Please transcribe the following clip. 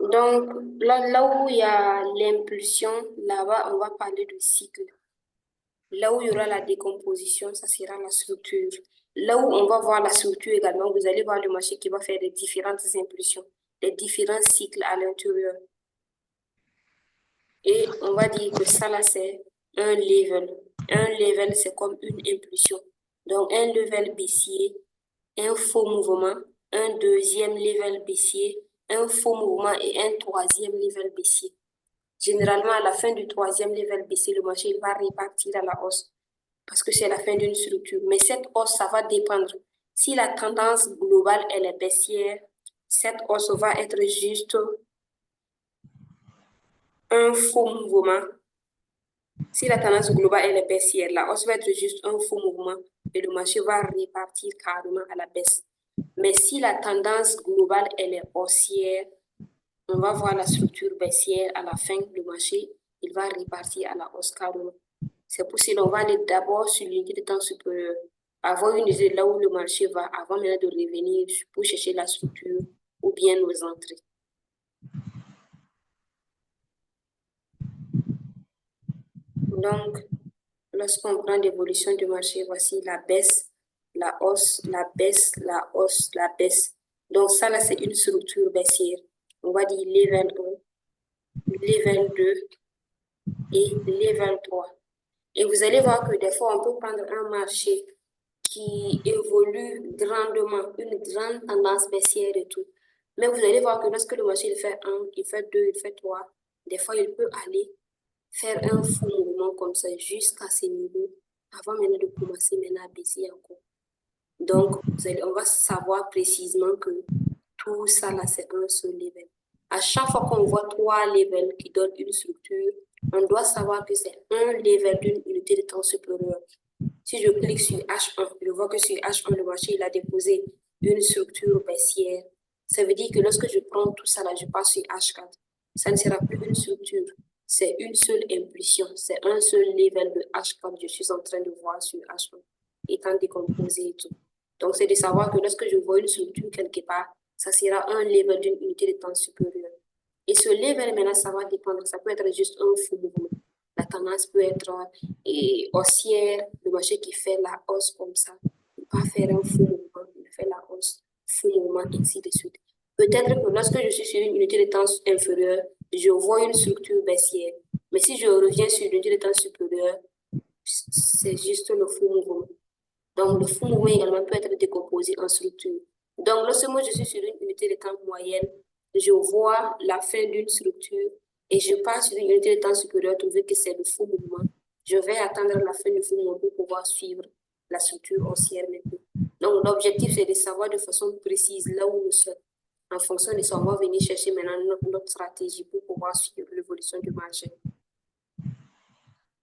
Donc, là où il y a l'impulsion, là-bas, on va parler de cycle. Là où il y aura la décomposition, ça sera la structure. Là où on va voir la structure également, vous allez voir le marché qui va faire des différentes impulsions, des différents cycles à l'intérieur. Et on va dire que ça, là, c'est un level. Un level, c'est comme une impulsion. Donc, un level baissier, un faux mouvement, un deuxième level baissier, un faux mouvement et un troisième level baissier. Généralement, à la fin du troisième level baissier, le marché il va repartir à la hausse parce que c'est la fin d'une structure. Mais cette hausse, ça va dépendre. Si la tendance globale, elle est baissière, cette hausse va être juste un faux mouvement. Si la tendance globale elle est baissière, la hausse va être juste un faux mouvement et le marché va repartir carrément à la baisse. Mais si la tendance globale elle est haussière, on va voir la structure baissière à la fin du marché, il va repartir à la hausse carrément. C'est pour cela qu'on va aller d'abord sur l'unité de temps supérieur, avoir une idée de là où le marché va avant maintenant de revenir pour chercher la structure ou bien nos entrées. Donc, lorsqu'on prend l'évolution du marché, voici la baisse, la hausse, la baisse, la hausse, la baisse. Donc ça, là, c'est une structure baissière. On va dire level 1, level 2 et level 3. Et vous allez voir que des fois, on peut prendre un marché qui évolue grandement, une grande tendance baissière et tout. Mais vous allez voir que lorsque le marché il fait 1, il fait 2, il fait 3, des fois, il peut aller faire un faux mouvement comme ça jusqu'à ces niveaux avant maintenant de commencer maintenant à baisser encore. Donc, on va savoir précisément que tout ça là, c'est un seul level. À chaque fois qu'on voit 3 levels qui donnent une structure, on doit savoir que c'est un level d'une unité de temps supérieure. Si je clique sur H1, je vois que sur H1, le marché il a déposé une structure baissière. Ça veut dire que lorsque je prends tout ça là, je passe sur H4. Ça ne sera plus une structure. C'est une seule impulsion. C'est un seul level de H4 que je suis en train de voir sur H1, étant décomposé et tout. Donc, c'est de savoir que lorsque je vois une structure quelque part, ça sera un level d'une unité de temps supérieure. Et ce level, maintenant, ça va dépendre. Ça peut être juste un faux mouvement. La tendance peut être haussière, le marché qui fait la hausse comme ça. Il va faire un faux mouvement, il fait la hausse, faux mouvement, ainsi de suite. Peut-être que lorsque je suis sur une unité de temps inférieure, je vois une structure baissière. Mais si je reviens sur une unité de temps supérieure, c'est juste le faux mouvement. Donc, le faux mouvement également peut être décomposé en structure. Donc, lorsque moi je suis sur une unité de temps moyenne, je vois la fin d'une structure et je passe sur une unité de temps supérieure, trouver que c'est le faux mouvement. Je vais attendre la fin du faux mouvement pour pouvoir suivre la structure haussière maintenant. Donc, l'objectif, c'est de savoir de façon précise là où nous sommes. En fonction de ça, on va venir chercher maintenant notre stratégie pour pouvoir suivre l'évolution du marché.